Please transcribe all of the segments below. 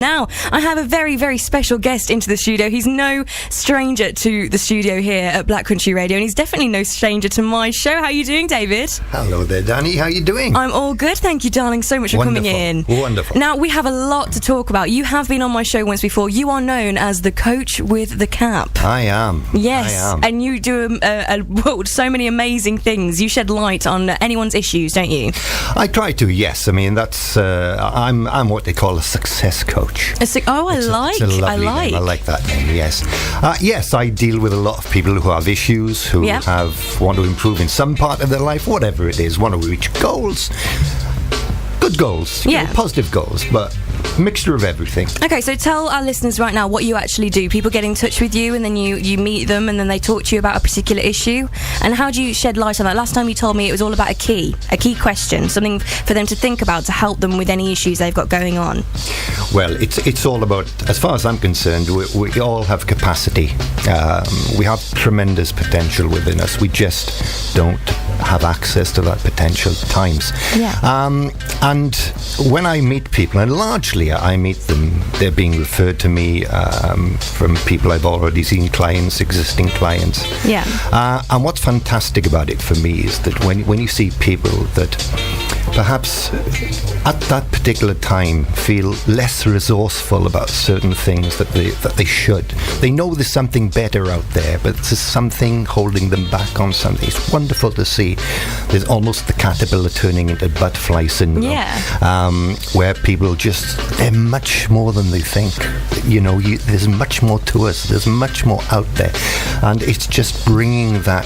Now, I have a very, very special guest into the studio. He's no stranger to the studio here at Black Country Radio, and he's definitely no stranger to my show. How are you doing, David? Hello there, Danny. How are you doing? I'm all good, thank you, darling, so much for coming in. Wonderful. Now, we have a lot to talk about. You have been on my show once before. You are known as the coach with the cap. I am. Yes, I am. and you do so many amazing things. You shed light on anyone's issues, don't you? I try to, yes. I mean, that's I'm what they call a success coach. I like that name. Yes, yes. I deal with a lot of people who have issues, who want to improve in some part of their life, whatever it is, want to reach goals, good goals, positive goals, but mixture of everything. Okay, so tell our listeners right now what you actually do. People get in touch with you, and then you meet them, and then they talk to you about a particular issue. And how do you shed light on that? Last time you told me it was all about a key question, something for them to think about to help them with any issues they've got going on. Well, it's all about, as far as I'm concerned, we all have capacity. We have tremendous potential within us. We just don't have access to that potential at times. And when I meet people, and largely I meet them, they're being referred to me from people I've already seen, existing clients. And what's fantastic about it for me is that when you see people that perhaps at that particular time feel less resourceful about certain things that they should. They know there's something better out there, but there's something holding them back on something. It's wonderful to see. There's almost the caterpillar turning into butterfly syndrome, where people they're much more than they think. There's much more to us. There's much more out there, and it's just bringing that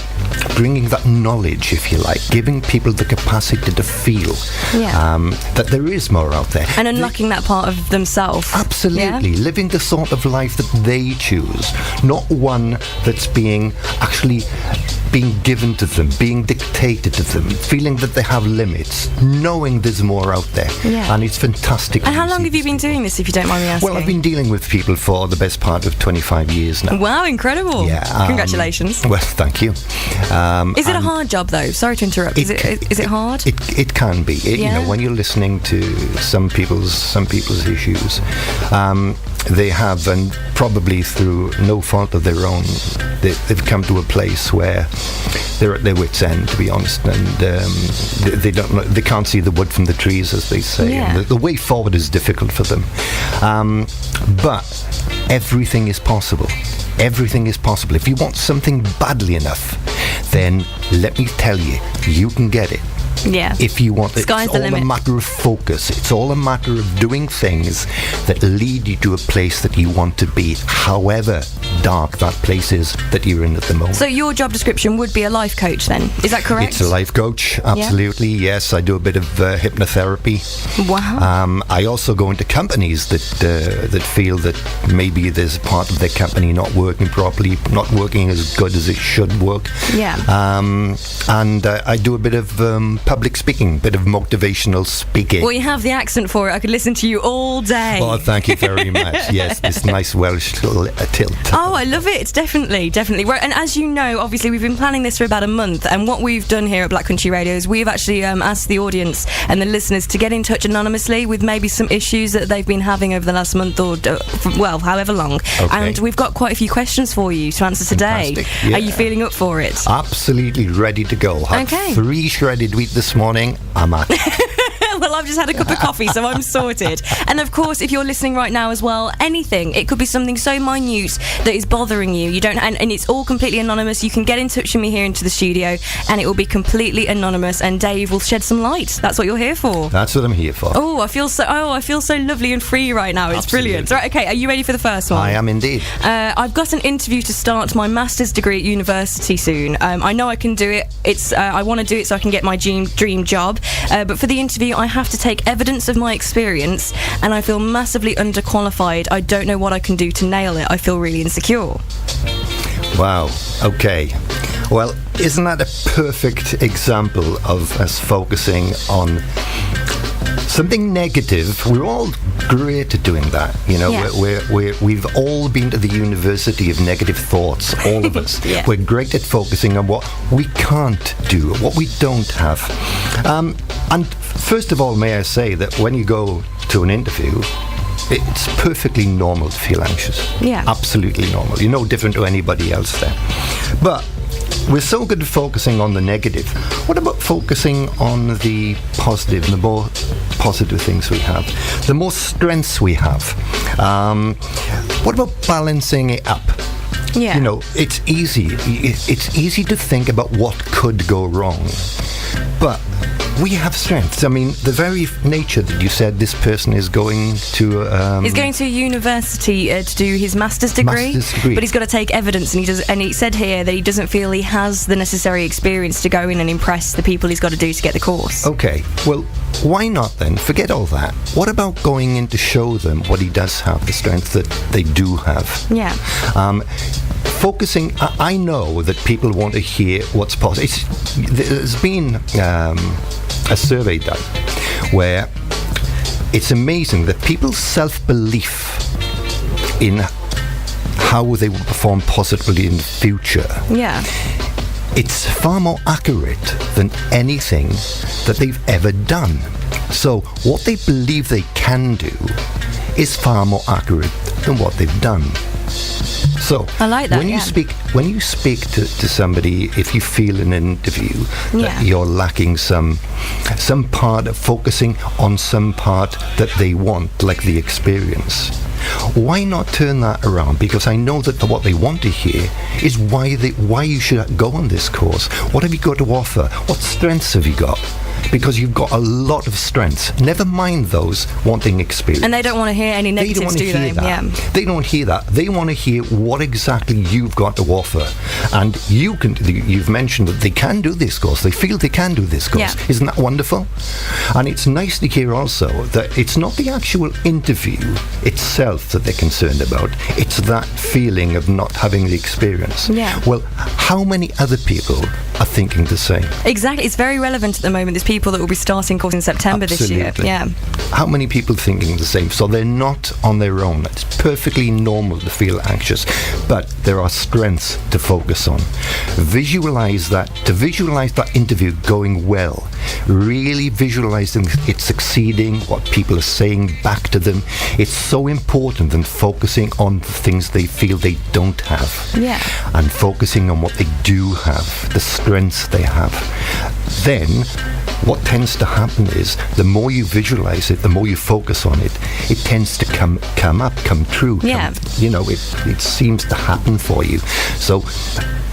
knowledge, if you like, giving people the capacity to feel that there is more out there. And unlocking that part of themselves. Absolutely. Living the sort of life that they choose, not one that's being given to them, being dictated to them, feeling that they have limits, knowing there's more out there. And it's fantastic. And how long have you been doing this, if you don't mind me asking? Well, I've been dealing with people for the best part of 25 years now. Wow, incredible. Congratulations. Well, thank you. Is it a hard job, though? Sorry to interrupt. Is it hard? It can be. When you're listening to some people's issues, they have, and probably through no fault of their own, they've come to a place where they're at their wits' end, to be honest, and they can't see the wood from the trees, as they say. And the way forward is difficult for them, but everything is possible. Everything is possible. If you want something badly enough, then let me tell you, you can get it. If you want it, it's all a matter of focus. It's all a matter of doing things that lead you to a place that you want to be, however dark that place is that you're in at the moment. So your job description would be a life coach, then? Is that correct? It's a life coach, absolutely. Yes, I do a bit of hypnotherapy. Wow. I also go into companies that feel that maybe there's a part of their company not working properly, not working as good as it should work. And I do a bit of public speaking, a bit of motivational speaking. Well, you have the accent for it. I could listen to you all day. Well, thank you very much. Yes, this nice Welsh tilt. Oh, I love it. Definitely. Right, and as you know, obviously, we've been planning this for about a month, and what we've done here at Black Country Radio is we've actually asked the audience and the listeners to get in touch anonymously with maybe some issues that they've been having over the last month or, however long. Okay. And we've got quite a few questions for you to answer today. Fantastic. Are you feeling up for it? Absolutely ready to go. Had 3 shredded wheat this morning. I'm at Well, I've just had a cup of coffee, so I'm sorted. And of course, if you're listening right now as well, anything. It could be something so minute that is bothering you. And it's all completely anonymous. You can get in touch with me here into the studio, and it will be completely anonymous. And Dave will shed some light. That's what you're here for. That's what I'm here for. I feel so lovely and free right now. It's brilliant. Right, okay. Are you ready for the first one? I am indeed. I've got an interview to start my master's degree at university soon. I know I can do it. I want to do it so I can get my dream job. But for the interview, I have to take evidence of my experience, and I feel massively underqualified. I don't know what I can do to nail it. I feel really insecure. Wow. Okay. Well, isn't that a perfect example of us focusing on something negative? We're all great at doing that, we've all been to the University of Negative Thoughts, all of us. We're great at focusing on what we can't do, what we don't have. And first of all, may I say that when you go to an interview, it's perfectly normal to feel anxious. Yeah. Absolutely normal. You're no different to anybody else there. But we're so good at focusing on the negative. What about focusing on the positive, the more positive things we have, the more strengths we have? What about balancing it up? Yeah. You know, it's easy. It's easy to think about what could go wrong. But we have strengths. I mean, the very nature that you said this person is going to... he's going to university to do his master's degree, but he's got to take evidence, and he said here that he doesn't feel he has the necessary experience to go in and impress the people he's got to do to get the course. Okay, well, why not then? Forget all that. What about going in to show them what he does have, the strength that they do have? Yeah. Focusing, I know that people want to hear what's possible. There's been a survey done where it's amazing that people's self-belief in how they will perform positively in the future, it's far more accurate than anything that they've ever done. So what they believe they can do is far more accurate than what they've done. So I like that, when you speak to somebody, if you feel in an interview that you're lacking some part of focusing on some part that they want, like the experience, why not turn that around? Because I know that what they want to hear is why you should go on this course. What have you got to offer? What strengths have you got? Because you've got a lot of strengths. Never mind those wanting experience. And they don't want to hear any negatives, do they? Yeah. They don't hear that. They want to hear what exactly you've got to offer. And you've mentioned that they can do this course. They feel they can do this course. Yeah. Isn't that wonderful? And it's nice to hear also that it's not the actual interview itself that they're concerned about. It's that feeling of not having the experience. Yeah. Well, how many other people are thinking the same? Exactly. It's very relevant at the moment. There's people that will be starting course in September this year. Yeah. How many people thinking the same? So they're not on their own. It's perfectly normal to feel anxious, but there are strengths to focus on. Visualize that interview going well. Really visualizing it succeeding, what people are saying back to them. It's so important than focusing on the things they feel they don't have. Yeah. And focusing on what they do have, the strengths they have. Then what tends to happen is the more you visualize it, the more you focus on it, it tends to come true. Yeah. It seems to happen for you. So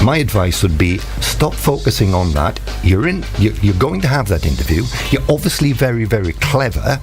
my advice would be stop focusing on that. You're going to have that interview. You're obviously very, very clever.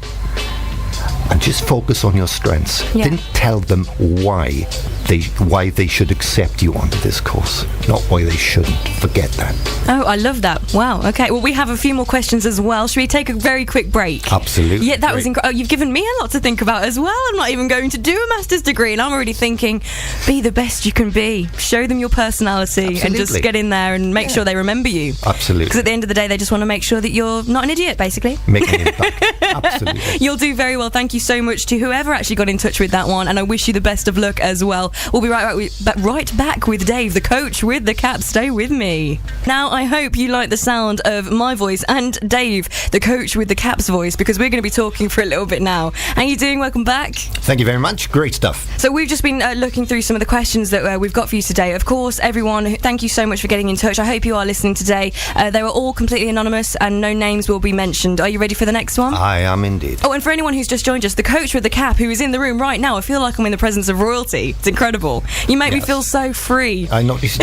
And just focus on your strengths. Yeah. Then tell them why they should accept you onto this course, not why they shouldn't. Forget that. Oh, I love that. Wow. Okay. Well, we have a few more questions as well. Should we take a very quick break? Absolutely. Yeah, that was incredible. You've given me a lot to think about as well. I'm not even going to do a master's degree, and I'm already thinking, be the best you can be. Show them your personality. Absolutely. And just get in there and make sure they remember you. Absolutely. Because at the end of the day, they just want to make sure that you're not an idiot, basically. Make an impact. Absolutely. You'll do very well. Thank you so much to whoever actually got in touch with that one, and I wish you the best of luck as well. We'll be right back with Dave, the coach with the Caps. Stay with me. Now, I hope you like the sound of my voice and Dave, the coach with the Caps voice, because we're going to be talking for a little bit now. How are you doing? Welcome back. Thank you very much. Great stuff. So we've just been looking through some of the questions that we've got for you today. Of course, everyone, thank you so much for getting in touch. I hope you are listening today. They were all completely anonymous and no names will be mentioned. Are you ready for the next one? I am indeed. Oh, and for anyone who's just joined us, the coach with the cap who is in the room right now, I feel like I'm in the presence of royalty. It's incredible. You make me feel so free. I noticed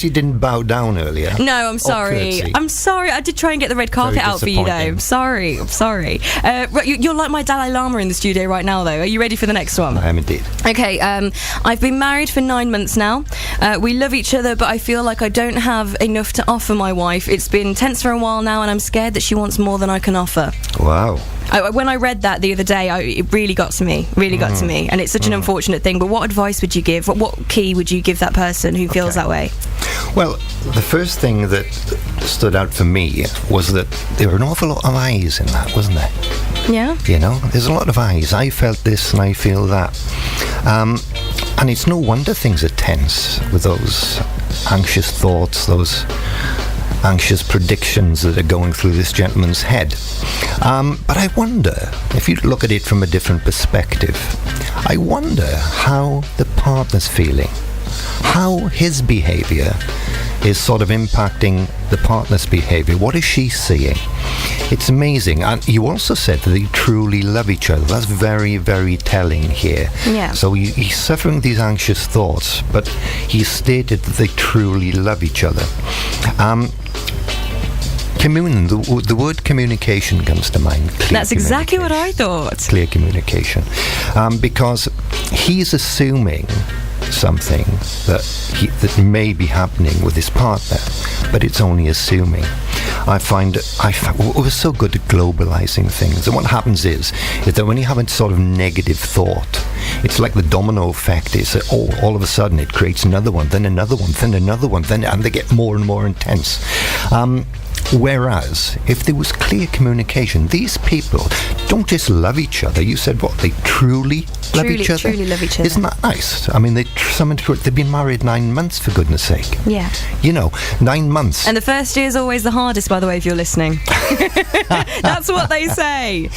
you didn't bow down earlier. No, I'm sorry. I'm sorry. I did try and get the red carpet out for you, though. I'm sorry. You're like my Dalai Lama in the studio right now, though. Are you ready for the next one? I am indeed. Okay, I've been married for 9 months now. We love each other, but I feel like I don't have enough to offer my wife. It's been tense for a while now, and I'm scared that she wants more than I can offer. Wow. When I read that the other day, it really got to me. And it's such an unfortunate thing. But what advice would you give? What key would you give that person who feels that way? Well, the first thing that stood out for me was that there were an awful lot of I's in that, wasn't there? Yeah. There's a lot of I's. I felt this and I feel that. And it's no wonder things are tense with those anxious thoughts, those anxious predictions that are going through this gentleman's head. But I wonder, if you look at it from a different perspective, I wonder how the partner's feeling, how his behaviour is sort of impacting the partner's behaviour. What is she seeing? It's amazing. And you also said that they truly love each other. That's very, very telling here. Yeah. So he's suffering these anxious thoughts, but he stated that they truly love each other. The word communication comes to mind. That's exactly what I thought. Clear communication. Because he's assuming something that may be happening with his partner, but it's only assuming. I find we're so good at globalizing things, and what happens is that when you have a sort of negative thought, it's like the domino effect. Is that all of a sudden it creates another one, then another one, then another one, and they get more and more intense. Whereas, if there was clear communication, these people don't just love each other. You said what? They truly love each other? Truly love each other. Isn't that nice? I mean, they've been married 9 months, for goodness sake. Yeah. 9 months. And the first year is always the hardest, by the way, if you're listening. That's what they say.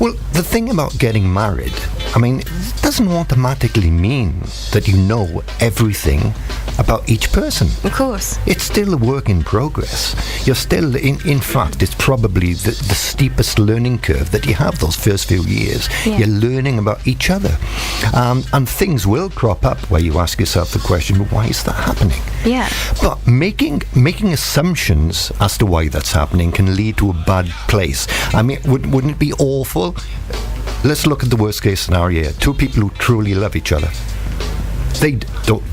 Well, the thing about getting married, I mean, it doesn't automatically mean that you know everything about each person. Of course. It's still a work in progress. You're still, in fact, it's probably the steepest learning curve that you have those first few years. Yeah. You're learning about each other. And things will crop up where you ask yourself the question, why is that happening? Yeah. But making assumptions as to why that's happening can lead to a bad place. I mean, wouldn't it be awful? Let's look at the worst case scenario here. Two people who truly love each other.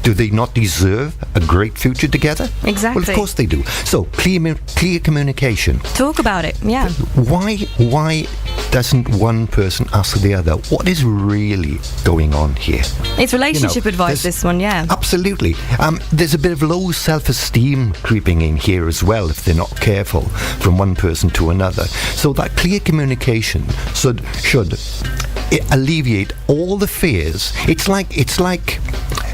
Do they not deserve a great future together? Exactly. Well, of course they do. So clear communication. Talk about it. Yeah. Why doesn't one person ask the other what is really going on here? It's relationship advice, this one. Yeah. Absolutely. There's a bit of low self-esteem creeping in here as well if they're not careful from one person to another. So that clear communication should alleviate all the fears. It's like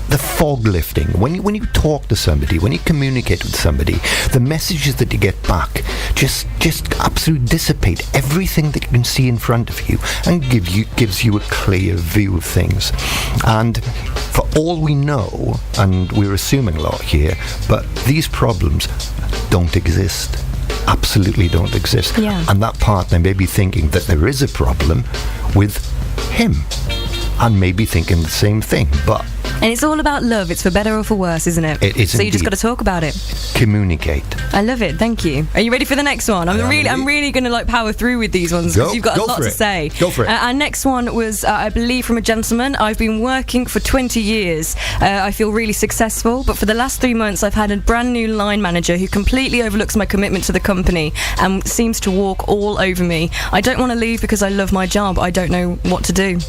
the fog lifting. When you talk to somebody, when you communicate with somebody, the messages that you get back just absolutely dissipate everything that you can see in front of you and gives you a clear view of things. And for all we know, and we're assuming a lot here, but these problems don't exist. Absolutely don't exist. Yeah. And that partner may be thinking that there is a problem with him and maybe thinking the same thing, but and it's all about love. It's for better or for worse, isn't it? It is. So you just got to talk about it. Communicate. I love it. Thank you. Are you ready for the next one? I'm really going to power through with these ones because you've got a lot to say. Go for it. Our next one was, I believe, from a gentleman. I've been working for 20 years. I feel really successful, but for the last 3 months, I've had a brand new line manager who completely overlooks my commitment to the company and seems to walk all over me. I don't want to leave because I love my job. I don't know what to do.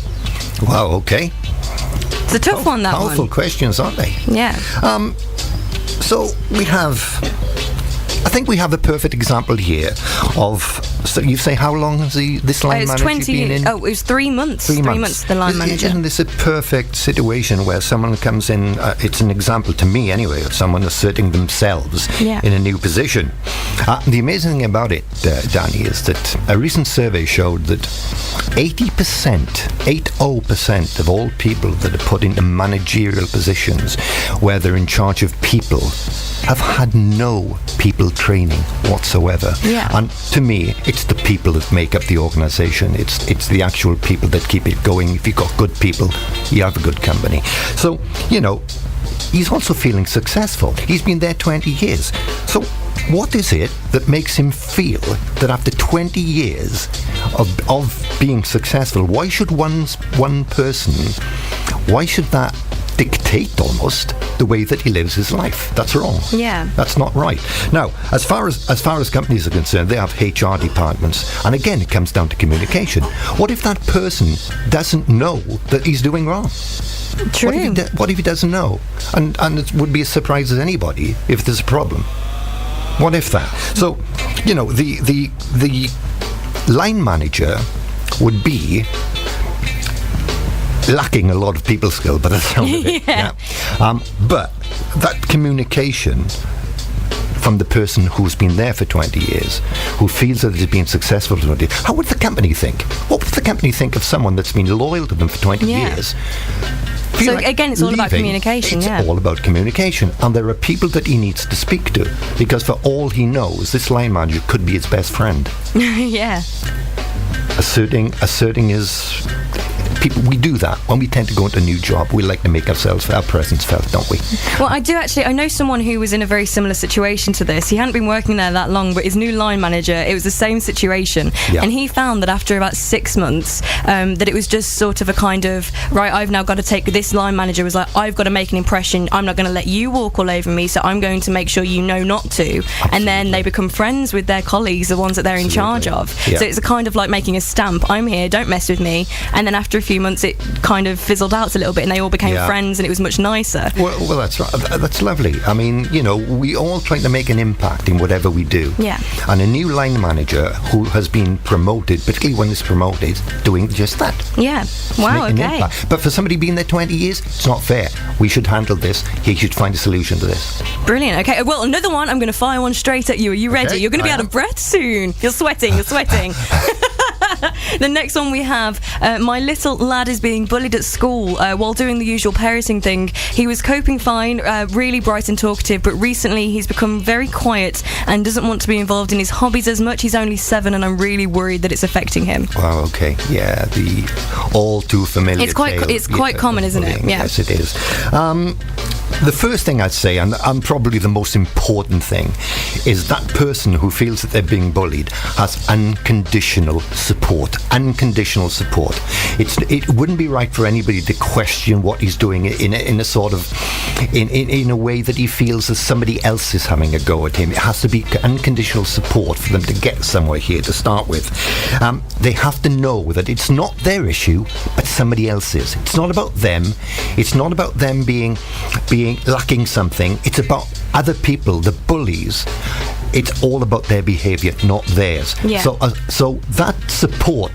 Wow. Okay. It's a tough one, that Powerful one. questions, aren't they? Yeah. So I think we have a perfect example here of. So you say, how long has this line manager been in? Oh, it was 3 months. 3 months. The line manager. Isn't this a perfect situation where someone comes in? It's an example to me, anyway, of someone asserting themselves in a new position. The amazing thing about it, Danny, is that a recent survey showed that 80% of all people that are put into managerial positions where they're in charge of people have had no people training whatsoever. Yeah. And to me, it's the people that make up the organisation. It's the actual people that keep it going. If you've got good people, you have a good company. So, he's also feeling successful. He's been there 20 years. So what is it that makes him feel that after 20 years of being successful, why should one person, why should that dictate almost the way that he lives his life? That's wrong. Yeah. That's not right. Now, as far as companies are concerned, they have HR departments, and again, it comes down to communication. What if that person doesn't know that he's doing wrong? True. What if he doesn't know? And it would be as surprised as anybody if there's a problem. What if that? So, the line manager would be lacking a lot of people skill, by the sound of it. Yeah. But that communication from the person who's been there for 20 years, who feels that it's been successful for 20 years. How would the company think? What would the company think of someone that's been loyal to them for 20 years? So again, it's all about communication. It's all about communication, and there are people that he needs to speak to, because for all he knows, this line manager could be his best friend. Yeah. Asserting his... We do that when we tend to go into a new job. We like to make our presence felt, don't we? Well, I know someone who was in a very similar situation to this. He hadn't been working there that long, but his new line manager, it was the same situation. Yeah. And he found that after about 6 months, that it was just sort of a kind of, right, I've now got to take... This line manager was like, I've got to make an impression. I'm not going to let you walk all over me, so I'm going to make sure you know not to. Absolutely. And then they become friends with their colleagues, the ones that they're in charge of. Yeah. So it's a kind of like making a stamp. I'm here, don't mess with me. And then after a few months, it kind of fizzled out a little bit, and they all became friends, and it was much nicer. Well, that's right. That's lovely. I mean, we all try to make an impact in whatever we do. Yeah. And a new line manager who has been promoted, particularly when it's promoted, doing just that. Yeah. Wow. Making an Okay. impact. But for somebody being there 20 years, it's not fair. We should handle this. He should find a solution to this. Brilliant. Okay. Well, another one. I'm going to fire one straight at you. Are you ready? Okay, You're going to be I out am. of breath soon. You're sweating. The next one we have, my little lad is being bullied at school while doing the usual parenting thing. He was coping fine, really bright and talkative, but recently he's become very quiet and doesn't want to be involved in his hobbies as much. He's only 7, and I'm really worried that it's affecting him. Wow, okay. Yeah, the all too familiar It's quite common, isn't it? Yeah. Yes, it is. The first thing I'd say, and probably the most important thing, is that person who feels that they're being bullied has unconditional support. Unconditional support. It wouldn't be right for anybody to question what he's doing in a sort of in a way that he feels that somebody else is having a go at him. It has to be unconditional support for them to get somewhere here to start with. They have to know that it's not their issue, but somebody else's. It's not about them. It's not about them being lacking something. It's about other people, the bullies. It's all about their behaviour, not theirs. Yeah. So that support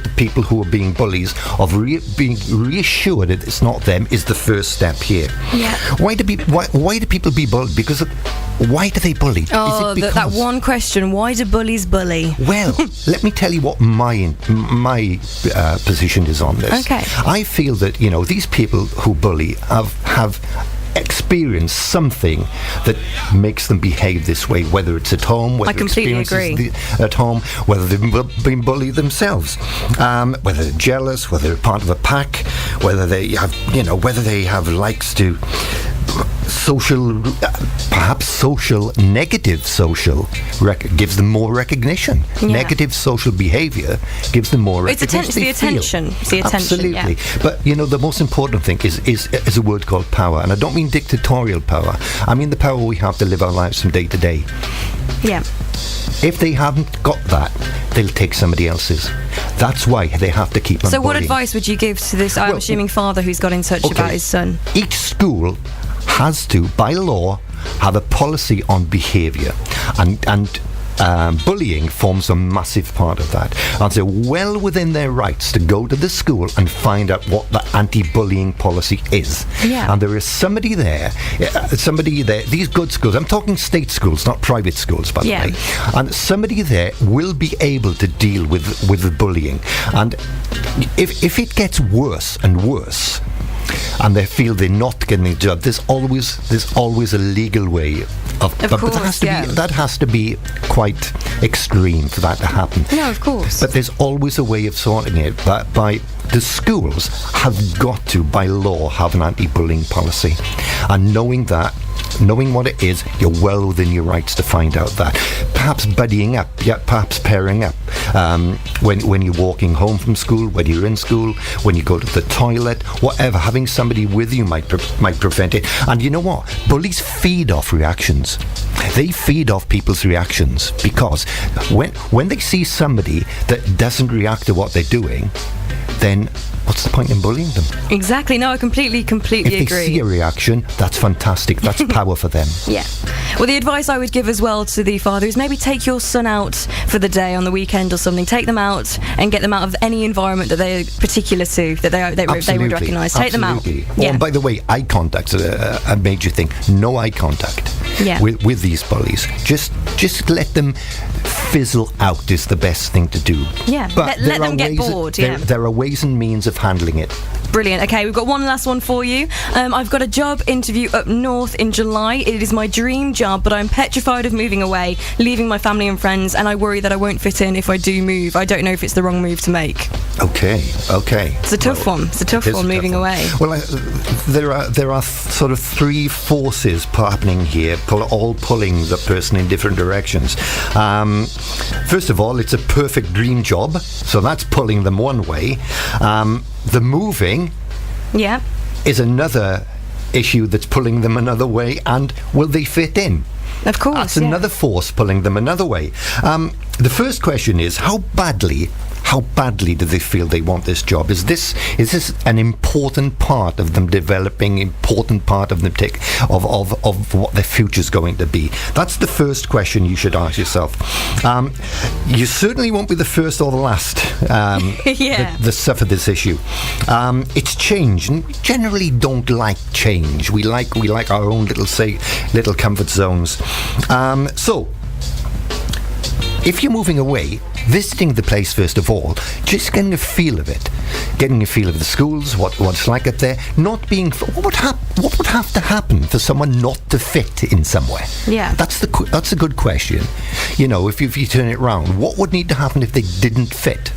the people who are being bullies, of being reassured that it's not them, is the first step here. Yeah. Why do people be bullied? Because why do they bully? Oh, Is it that one question. Why do bullies bully? Well, let me tell you what my position is on this. Okay. I feel that these people who bully have experienced something that makes them behave this way, whether it's at home, whether I completely agree. At home, whether they've been bullied themselves, whether they're jealous, whether they're part of a pack, whether they have likes to negative social gives them more recognition. Yeah. Negative social behaviour gives them more recognition. It's the attention. It's the attention. Absolutely. Yeah. But the most important thing is a word called power, and I don't mean dictatorial power. I mean the power we have to live our lives from day to day. Yeah. If they haven't got that, they'll take somebody else's. That's why they have to keep on So what bullying. advice would you give to this, I'm assuming, father who's got in touch about his son? Each school has to, by law, have a policy on behaviour, and bullying forms a massive part of that. And they're well within their rights to go to the school and find out what the anti-bullying policy is. Yeah. And there is somebody there, these good schools, I'm talking state schools, not private schools, by the way, and somebody there will be able to deal with the bullying. And if it gets worse and worse, and they feel they're not getting the job, there's always a legal way of course, that has to be quite extreme for that to happen. No, of course. But there's always a way of sorting it. By the schools have got to, by law, have an anti-bullying policy, and knowing what it is, you're well within your rights to find out that. Perhaps buddying up, perhaps pairing up. When you're walking home from school, when you're in school, when you go to the toilet, whatever, having somebody with you might prevent it. And you know what? Bullies feed off reactions. They feed off people's reactions, because when they see somebody that doesn't react to what they're doing, then what's the point in bullying them? Exactly. No, I completely If they agree. see a reaction, that's fantastic. That's power for them. Yeah. Well, the advice I would give as well to the father is maybe take your son out for the day on the weekend or something. Take them out and get them out of any environment that they're particular to, that they would recognise. Take them out. Absolutely. Yeah. Oh, and by the way, eye contact is a major thing. No eye contact Yeah. with these bullies. Just let them fizzle out is the best thing to do. Yeah. But Let there them are get ways bored. there, Yeah. there are ways and means of handling it. Brilliant. Okay, we've got one last one for you. I've got a job interview up north in July. It is my dream job, but I'm petrified of moving away, leaving my family and friends, and I worry that I won't fit in if I do move. I don't know if it's the wrong move to make. Okay. It's a tough one. It's a tough It is one, a tough moving one. away. Well, there are sort of three forces happening here, all pulling the person in different directions. First of all, it's a perfect dream job, so that's pulling them one way. The moving Yeah. is another issue that's pulling them another way, and will they fit in? Of course. That's yeah. another force pulling them another way. The first question is how badly do they feel they want this job? Is this an important part of them developing, important part of them of what their future's going to be? That's the first question you should ask yourself. You certainly won't be the first or the last Yeah. that suffer this issue. It's change, and we generally don't like change. We like our own little comfort zones. So if you're moving away, visiting the place first of all, just getting a feel of it, getting a feel of the schools, what it's like up there, not being. What would have to happen for someone not to fit in somewhere? Yeah. That's a good question. You know, if you turn it round, what would need to happen if they didn't fit?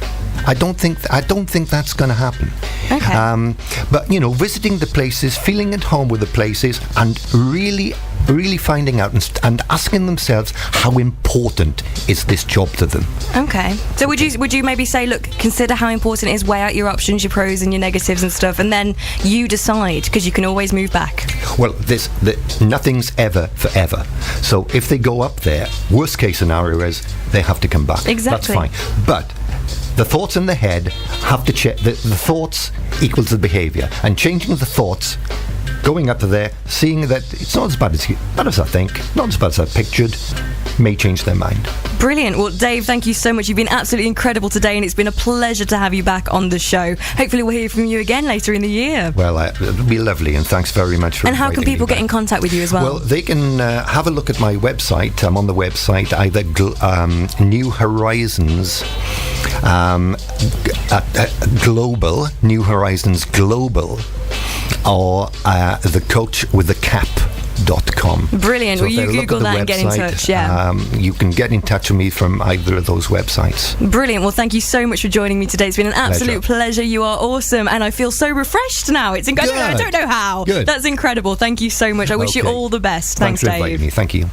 I don't think that's going to happen. Okay. But you know, visiting the places, feeling at home with the places, and really finding out and asking themselves how important is this job to them. Okay. So would you maybe say, look, consider how important it is, weigh out your options, your pros and your negatives and stuff, and then you decide, because you can always move back. Well, nothing's ever forever. So if they go up there, worst case scenario is they have to come back. Exactly. That's fine. But the thoughts in the head have to check. The thoughts equals the behaviour, and changing the thoughts, going up to there, seeing that it's not as bad as I think, not as bad as I pictured, may change their mind. Brilliant. Well, Dave, thank you so much. You've been absolutely incredible today, and it's been a pleasure to have you back on the show. Hopefully we'll hear from you again later in the year. Well, it'll be lovely, and thanks very much for And how can inviting me people get back. in contact with you as well? Well, they can have a look at my website. I'm on the website, either New Horizons Global, New Horizons Global, or the Coach with the Cap.com. Brilliant. So Well, if you they look Google at the that and get in website, touch, yeah. You can get in touch with me from either of those websites. Brilliant. Well, thank you so much for joining me today. It's been an absolute pleasure. You are awesome, and I feel so refreshed now. It's incredible. I don't know how. Good. That's incredible. Thank you so much. I wish you Okay. all the best. Thanks for Dave. inviting me. Thank you.